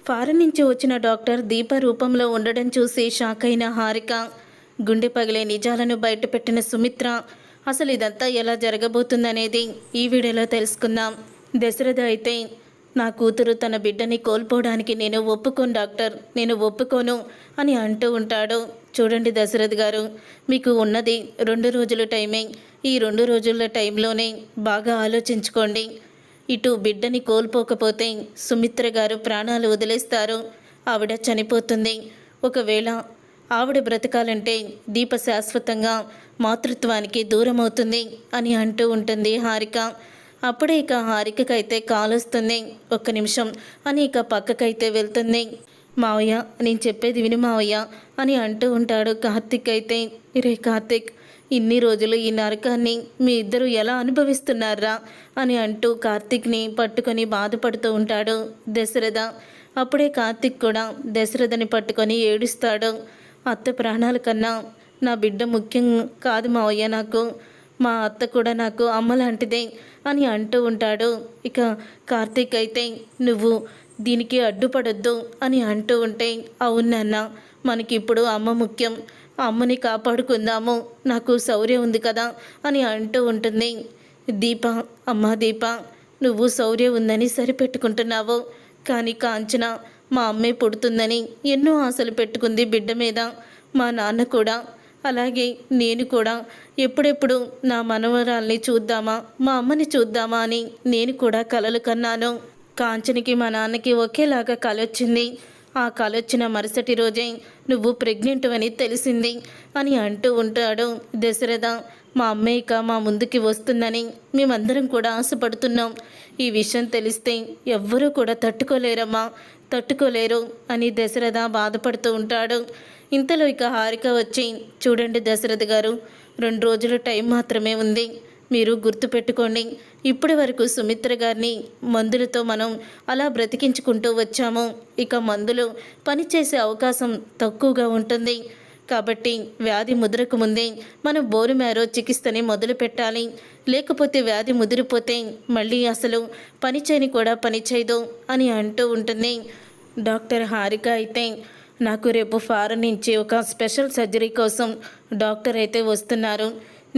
Foreign నుంచి వచ్చిన doctor దీప రూపంలో ఉండడం చూసి షాక్ అయిన హారిక, గుండె పగిలే నిజాలను బయటపెట్టిన సుమిత్ర. అసలు ఇదంతా ఎలా జరగబోతుందనేది ఈ వీడియోలో తెలుసుకుందాం. దశరథ అయితే, నా కూతురు తన బిడ్డని కోల్పోవడానికి నేను ఒప్పుకోను డాక్టర్, నేను ఒప్పుకోను అని అంటూ ఉంటాడు. చూడండి దశరథ్ గారు, మీకు ఉన్నది 2 రోజుల టైమే. ఈ 2 రోజుల టైంలోనే బాగా ఆలోచించుకోండి. ఇటు బిడ్డని కోల్పోకపోతే సుమిత్ర గారు ప్రాణాలు వదిలేస్తారు. ఆవిడ చనిపోతుంది. ఒకవేళ ఆవిడ బ్రతకాలంటే దీప శాశ్వతంగా మాతృత్వానికి దూరం అవుతుంది అని అంటూ ఉంటుంది హారిక. అప్పుడే ఇక హారికకైతే కాల్ వస్తుంది. ఒక్క నిమిషం అని ఇక పక్కకైతే వెళ్తుంది. మావయ్య, నేను చెప్పేది విను మావయ్య అని అంటూ ఉంటాడు కార్తిక్ అయితే. రే కార్తిక్, ఇన్ని రోజులు ఈ నరకాన్ని మీ ఇద్దరు ఎలా అనుభవిస్తున్నారా అని అంటూ కార్తిక్ని పట్టుకొని బాధపడుతూ ఉంటాడు దశరథ. అప్పుడే కార్తిక్ కూడా దశరథని పట్టుకొని ఏడుస్తాడు. అత్త ప్రాణాల కన్నా నా బిడ్డ ముఖ్యం కాదు మావయ్య, నాకు మా అత్త కూడా నాకు అమ్మ లాంటిదే అని అంటూ ఉంటాడు. ఇక కార్తిక్ అయితే, నువ్వు దీనికి అడ్డుపడొద్దు అని అంటూ ఉంటే, అవునన్న, మనకిప్పుడు అమ్మ ముఖ్యం, అమ్మని కాపాడుకుందాము, నాకు శౌర్య ఉంది కదా అని అంటూ ఉంటుంది దీప. అమ్మ దీప, నువ్వు శౌర్య ఉందని సరిపెట్టుకుంటున్నావు, కానీ కాంచన మా అమ్మే పుడుతుందని ఎన్నో ఆశలు పెట్టుకుంది బిడ్డ మీద. మా నాన్న కూడా అలాగే, నేను కూడా ఎప్పుడెప్పుడు నా మనవరాల్ని చూద్దామా, మా అమ్మని చూద్దామా అని నేను కూడా కలలు కన్నాను. కాంచనకి మా నాన్నకి ఒకేలాగా కలొచ్చింది. ఆ కలొచ్చిన మరుసటి రోజే నువ్వు ప్రెగ్నెంట్ అని తెలిసింది అని అంటూ ఉంటాడు దశరథ. మా అమ్మాయిక మా ముందుకి వస్తుందని మేమందరం కూడా ఆశపడుతున్నాం. ఈ విషయం తెలిస్తే ఎవ్వరూ కూడా తట్టుకోలేరమ్మా, తట్టుకోలేరు అని దశరథ బాధపడుతూ ఉంటాడు. ఇంతలో ఇక హారిక వచ్చి, చూడండి దశరథ్ గారు, 2 రోజుల టైం మాత్రమే ఉంది, మీరు గుర్తుపెట్టుకోండి. ఇప్పటి వరకు సుమిత్ర గారిని మందులతో మనం అలా బ్రతికించుకుంటూ వచ్చాము. ఇక మందులు పనిచేసే అవకాశం తక్కువగా ఉంటుంది. కాబట్టి వ్యాధి ముదరకు ముందే మనం బోరు మ్యారో చికిత్సని మొదలు పెట్టాలి. లేకపోతే వ్యాధి ముదిరిపోతే మళ్ళీ అసలు పనిచేయని కూడా పనిచేయదు అని అంటూ ఉంటుంది డాక్టర్ హారిక అయితే. నాకు రేపు ఫారెన్ నుంచి ఒక స్పెషల్ సర్జరీ కోసం డాక్టర్ అయితే వస్తున్నారు,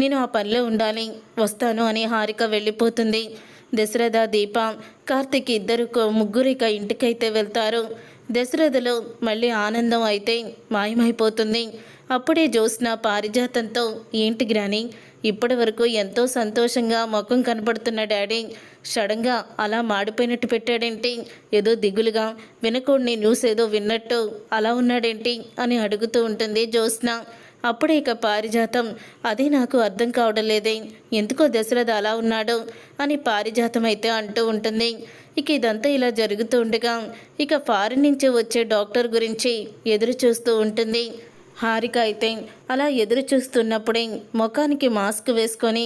నేను ఆ పనిలో ఉండాలి, వస్తాను అని హారిక వెళ్ళిపోతుంది. దశరథ, దీప, కార్తిక్ ఇద్దరు ముగ్గురు ఇక ఇంటికైతే వెళ్తారు. దశరథలో మళ్ళీ ఆనందం అయితే మాయమైపోతుంది. అప్పుడే జ్యోత్స్న పారిజాతంతో, ఏంటి గ్రాని, ఇప్పటి వరకు ఎంతో సంతోషంగా ముఖం కనపడుతున్న డాడీ సడన్గా అలా మాడిపోయినట్టు పెట్టాడేంటి, ఏదో దిగులుగా వినకూడని న్యూస్ ఏదో విన్నట్టు అలా ఉన్నాడేంటి అని అడుగుతూ ఉంటుంది జ్యోత్స్న. అప్పుడే ఇక పారిజాతం, అదే నాకు అర్థం కావడం లేదే, ఎందుకో దశరథ అలా ఉన్నాడు అని పారిజాతం అయితే అంటూ ఉంటుంది. ఇక ఇదంతా ఇలా జరుగుతూ ఉండగా ఇక ఫారిన్ నుంచి వచ్చే డాక్టర్ గురించి ఎదురు చూస్తూ ఉంటుంది హారిక అయితే. అలా ఎదురు చూస్తున్నప్పుడే ముఖానికి మాస్క్ వేసుకొని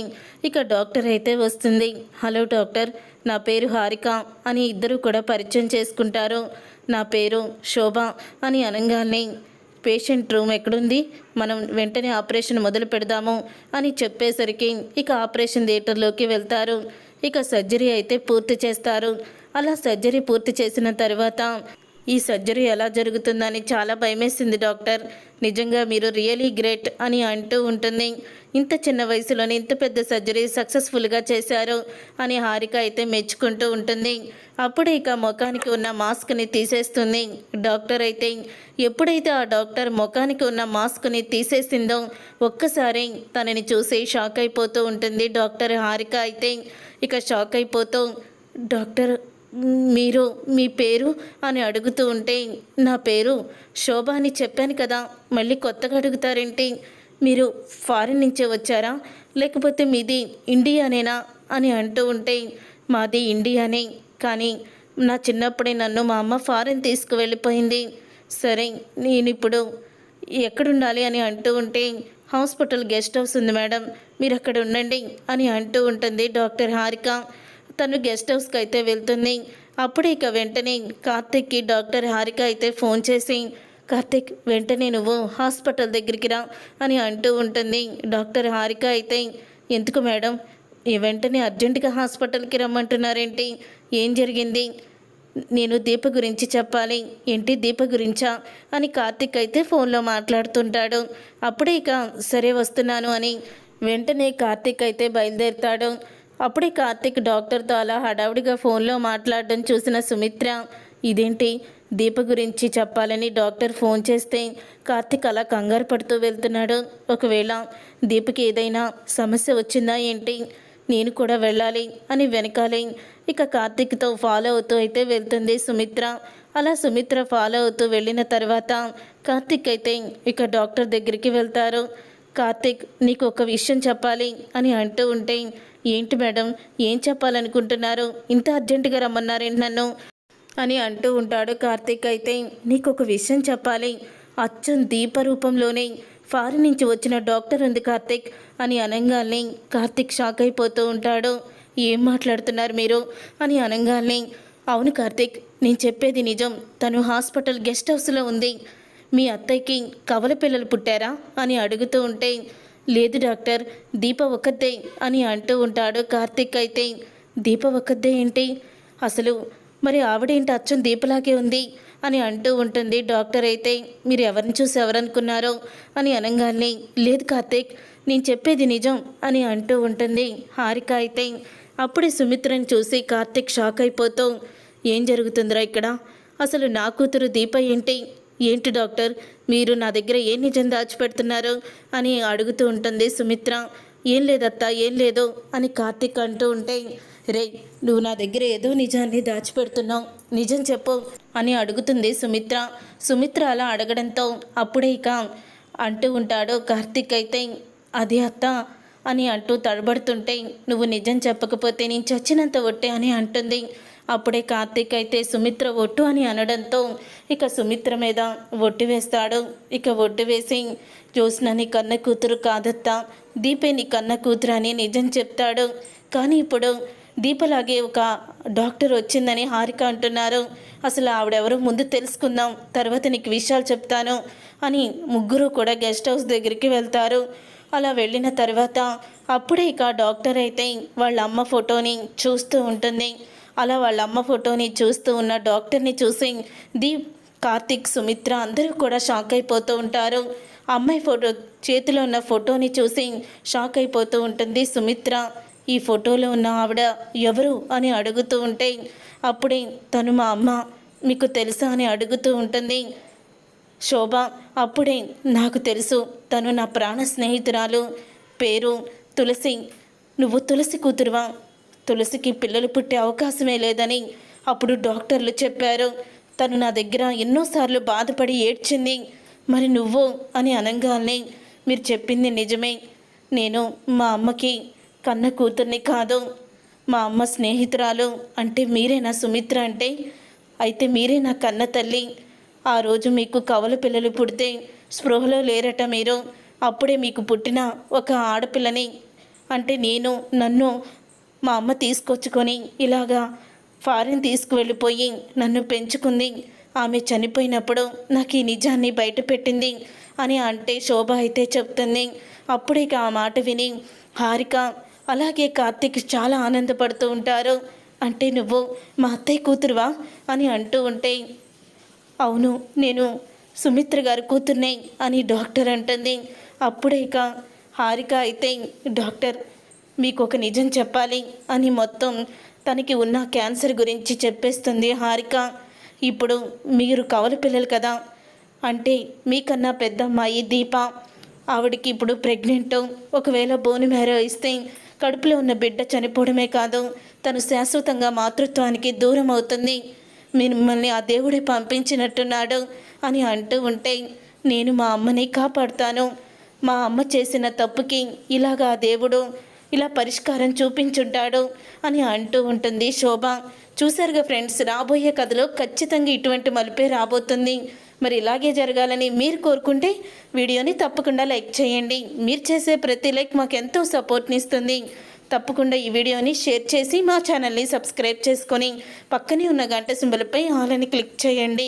ఇక డాక్టర్ అయితే వస్తుంది. హలో డాక్టర్, నా పేరు హారిక అని ఇద్దరు కూడా పరిచయం చేసుకుంటారు. నా పేరు శోభ అని అనగానే, పేషెంట్ రూమ్ ఎక్కడుంది, మనం వెంటనే ఆపరేషన్ మొదలు పెడదాము అని చెప్పేసరికి ఇక ఆపరేషన్ థియేటర్లోకి వెళ్తారు. ఇక సర్జరీ అయితే పూర్తి చేస్తారు. అలా సర్జరీ పూర్తి చేసిన తర్వాత, ఈ సర్జరీ ఎలా జరుగుతుందని చాలా భయమేసింది డాక్టర్, నిజంగా మీరు రియలీ గ్రేట్ అని అంటూ ఉంటుంది. ఇంత చిన్న వయసులోనే ఇంత పెద్ద సర్జరీ సక్సెస్ఫుల్గా చేశారు అని హారిక అయితే మెచ్చుకుంటూ ఉంటుంది. అప్పుడు ఇక ముఖానికి ఉన్న మాస్క్ని తీసేస్తుంది డాక్టర్ అయితే. ఎప్పుడైతే ఆ డాక్టర్ ముఖానికి ఉన్న మాస్క్ని తీసేసిందో ఒక్కసారి తనని చూసి షాక్ అయిపోతూ ఉంటుంది డాక్టర్ హారిక అయితే. ఇక షాక్ అయిపోతూ, డాక్టర్ మీరు మీ పేరు అని అడుగుతూ ఉంటే, నా పేరు శోభ అని చెప్పాను కదా, మళ్ళీ కొత్తగా అడుగుతారేంటి, మీరు ఫారిన్ నుంచే వచ్చారా లేకపోతే మీది ఇండియానేనా అని అంటూ ఉంటే, మాది ఇండియానే, కానీ నా చిన్నప్పుడే నన్ను మా అమ్మ ఫారిన్ తీసుకువెళ్ళిపోయింది. సరే, నేను ఇప్పుడు ఎక్కడుండాలి అని అంటూ ఉంటే, హాస్పిటల్ గెస్ట్ హౌస్ ఉంది మేడం, మీరు అక్కడ ఉండండి అని అంటూ ఉంటుంది డాక్టర్ హారిక. తను గెస్ట్ హౌస్కి అయితే వెళ్తుంది. అప్పుడు ఇక వెంటనే కార్తిక్కి డాక్టర్ హారిక అయితే ఫోన్ చేసి, కార్తిక్ వెంటనే నువ్వు హాస్పిటల్ దగ్గరికి రా అని అంటూ ఉంటుంది డాక్టర్ హారిక అయితే. ఎందుకు మేడం, ఈ వెంటనే అర్జెంటుగా హాస్పిటల్కి రమ్మంటున్నారేంటి, ఏం జరిగింది, నేను దీప గురించి చెప్పాలి. ఏంటి దీప గురించా అని కార్తిక్ అయితే ఫోన్లో మాట్లాడుతుంటాడు. అప్పుడే ఇక సరే వస్తున్నాను అని వెంటనే కార్తిక్ అయితే బయలుదేరుతాడు. అప్పుడే కార్తిక్ డాక్టర్తో అలా హడావుడిగా ఫోన్లో మాట్లాడడం చూసిన సుమిత్ర, ఇదేంటి దీప గురించి చెప్పాలని డాక్టర్ ఫోన్ చేస్తే కార్తిక్ అలా కంగారు పడుతూ వెళ్తున్నాడు. ఒకవేళ దీపకి ఏదైనా సమస్య వచ్చిందా ఏంటి, నేను కూడా వెళ్ళాలి అని వెనకాలే ఇక కార్తిక్తో ఫాలో అవుతూ అయితే వెళ్తుంది సుమిత్ర. అలా సుమిత్ర ఫాలో అవుతూ వెళ్ళిన తర్వాత కార్తిక్ అయితే ఇక డాక్టర్ దగ్గరికి వెళ్తారు. కార్తిక్, నీకు ఒక విషయం చెప్పాలి అని అంటూ ఉంటే, ఏంటి మేడం, ఏం చెప్పాలనుకుంటున్నారు, ఇంత అర్జెంటుగా రమ్మన్నారేంటి నన్ను అని అంటూ ఉంటాడు. కార్తిక్ అయితే, నీకు ఒక విషయం చెప్పాలి, అచ్చం దీప రూపంలోనే ఫారిన్ నుంచి వచ్చిన డాక్టర్ ఉంది కార్తిక్ అని అనగానే కార్తిక్ షాక్ అయిపోతూ ఉంటాడు. ఏం మాట్లాడుతున్నారు మీరు అని అనగానే, అవును కార్తిక్, నేను చెప్పేది నిజం, తను హాస్పిటల్ గెస్ట్ హౌస్లో ఉంది. మీ అత్తయ్యకి కవల పిల్లలు పుట్టారా అని అడుగుతూ ఉంటే, లేదు డాక్టర్, దీప ఒక్కతే అని అంటూ ఉంటాడు. కార్తిక్ అయితే, దీప ఒక్కతే ఏంటి, అసలు మరి ఆవిడేంటి అచ్చం దీపలాగే ఉంది అని అంటూ ఉంటుంది. డాక్టర్ అయితే, మీరు ఎవరిని చూసి ఎవరనుకున్నారో అని అనగానే, లేదు కార్తిక్, నేను చెప్పేది నిజం అని అంటూ ఉంటుంది. హారిక అయితే అప్పుడే సుమిత్రని చూసి కార్తిక్ షాక్ అయిపోతూ, ఏం జరుగుతుందిరా ఇక్కడ, అసలు నా కూతురు దీప ఏంటి డాక్టర్, మీరు నా దగ్గర ఏం నిజం దాచిపెడుతున్నారు అని అడుగుతూ ఉంటుంది సుమిత్ర. ఏం లేదత్తా, ఏం లేదు అని కార్తిక్ అంటూ ఉంటే, రే, నువ్వు నా దగ్గర ఏదో నిజాన్ని దాచిపెడుతున్నావు, నిజం చెప్పు అని అడుగుతుంది సుమిత్ర. సుమిత్ర అలా అడగడంతో అప్పుడే ఇక అంటూ ఉంటాడు కార్తిక్ అయితే, అది అత్త అని అంటూ తడబడుతుంటే, నువ్వు నిజం చెప్పకపోతే నేను చచ్చినంత ఒట్టే అని అంటుంది. అప్పుడే కార్తిక్ అయితే సుమిత్ర ఒట్టు అని అనడంతో ఇక సుమిత్ర మీద ఒట్టు వేస్తాడు. ఇక ఒట్టు వేసి, జ్యోత్స్న నీ కన్న కూతురు కాదత్తా, దీపే నీ కన్న కూతురు అని నిజం చెప్తాడు. కానీ ఇప్పుడు దీపలాగే ఒక డాక్టర్ వచ్చిందని హారిక అంటున్నారు. అసలు ఆవిడెవరో ముందు తెలుసుకుందాం, తర్వాత నీకు విషయాలు చెప్తాను అని ముగ్గురు కూడా గెస్ట్ హౌస్ దగ్గరికి వెళ్తారు. అలా వెళ్ళిన తర్వాత అప్పుడే ఇక డాక్టర్ అయితే వాళ్ళ అమ్మ ఫోటోని చూస్తూ ఉంటుంది. అలా వాళ్ళ అమ్మ ఫోటోని చూస్తూ ఉన్న డాక్టర్ని చూసి కార్తిక్, సుమిత్ర అందరూ కూడా షాక్ అయిపోతూ ఉంటారు. అమ్మాయి ఫోటో చేతిలో ఉన్న ఫోటోని చూసి షాక్ అయిపోతూ ఉంటుంది సుమిత్ర. ఈ ఫోటోలో ఉన్న ఆవిడ ఎవరు అని అడుగుతూ ఉంటే, అప్పుడే తను మా అమ్మ, మీకు తెలుసా అని అడుగుతూ ఉంటుంది శోభ. అప్పుడే నాకు తెలుసు, తను నా ప్రాణ స్నేహితురాలు, పేరు తులసి. నువ్వు తులసి కూతురువా, తులసికి పిల్లలు పుట్టే అవకాశమే లేదని అప్పుడు డాక్టర్లు చెప్పారు. తను నా దగ్గర ఎన్నోసార్లు బాధపడి ఏడ్చింది, మరి నువ్వు అని అనగానే, మీరు చెప్పింది నిజమే, నేను మా అమ్మకి కన్న కూతుర్ని కాదు, మా అమ్మ స్నేహితురాలు. అంటే మీరేనా సుమిత్ర అంటే, అయితే మీరే నా కన్న తల్లి. ఆ రోజు మీకు కవల పిల్లలు పుడితే స్పృహలో లేరట మీరు, అప్పుడే మీకు పుట్టిన ఒక ఆడపిల్లని అంటే నన్ను మా అమ్మ తీసుకొచ్చుకొని ఇలాగా ఫారిన్ తీసుకువెళ్ళిపోయి నన్ను పెంచుకుంది. ఆమె చనిపోయినప్పుడు నాకు ఈ నిజాన్ని బయట పెట్టింది అని అంటే శోభ అయితే చెప్తుంది. అప్పుడే ఆ మాట విని హారిక అలాగే కార్తీక్ చాలా ఆనందపడుతూ ఉంటారు. అంటే నువ్వు మా అత్తయ్య కూతురువా అని అంటూ ఉంటే, అవును, నేను సుమిత్ర గారి కూతుర్నే అని డాక్టర్ అంటుంది. అప్పుడే హారిక అయితే, డాక్టర్ మీకు ఒక నిజం చెప్పాలి అని మొత్తం తనకి ఉన్న క్యాన్సర్ గురించి చెప్పేస్తుంది హారిక. ఇప్పుడు మీరు కవల పిల్లలు కదా, అంటే మీకన్నా పెద్ద అమ్మాయి దీప, ఆవిడకి ఇప్పుడు ప్రెగ్నెంట్. ఒకవేళ బోన్ మ్యారో ఇస్తే కడుపులో ఉన్న బిడ్డ చనిపోవడమే కాదు, తను శాశ్వతంగా మాతృత్వానికి దూరం అవుతుంది. మిమ్మల్ని ఆ దేవుడే పంపించినట్టున్నాడు అని అంటూ ఉంటే, నేను మా అమ్మని కాపాడుతాను, మా అమ్మ చేసిన తప్పుకి ఇలాగా దేవుడు ఇలా పరిష్కారం చూపించుంటాడు అని అంటూ ఉంటుంది శోభ. చూసారుగా ఫ్రెండ్స్, రాబోయే కథలో ఖచ్చితంగా ఇటువంటి మలుపే రాబోతుంది. మరి ఇలాగే జరగాలని మీరు కోరుకుంటే వీడియోని తప్పకుండా లైక్ చేయండి. మీరు చేసే ప్రతి లైక్ మాకు ఎంతో సపోర్ట్ని ఇస్తుంది. తప్పకుండా ఈ వీడియోని షేర్ చేసి మా ఛానల్ని సబ్స్క్రైబ్ చేసుకొని పక్కనే ఉన్న గంట సింబల్పై ఆల్ అని క్లిక్ చేయండి.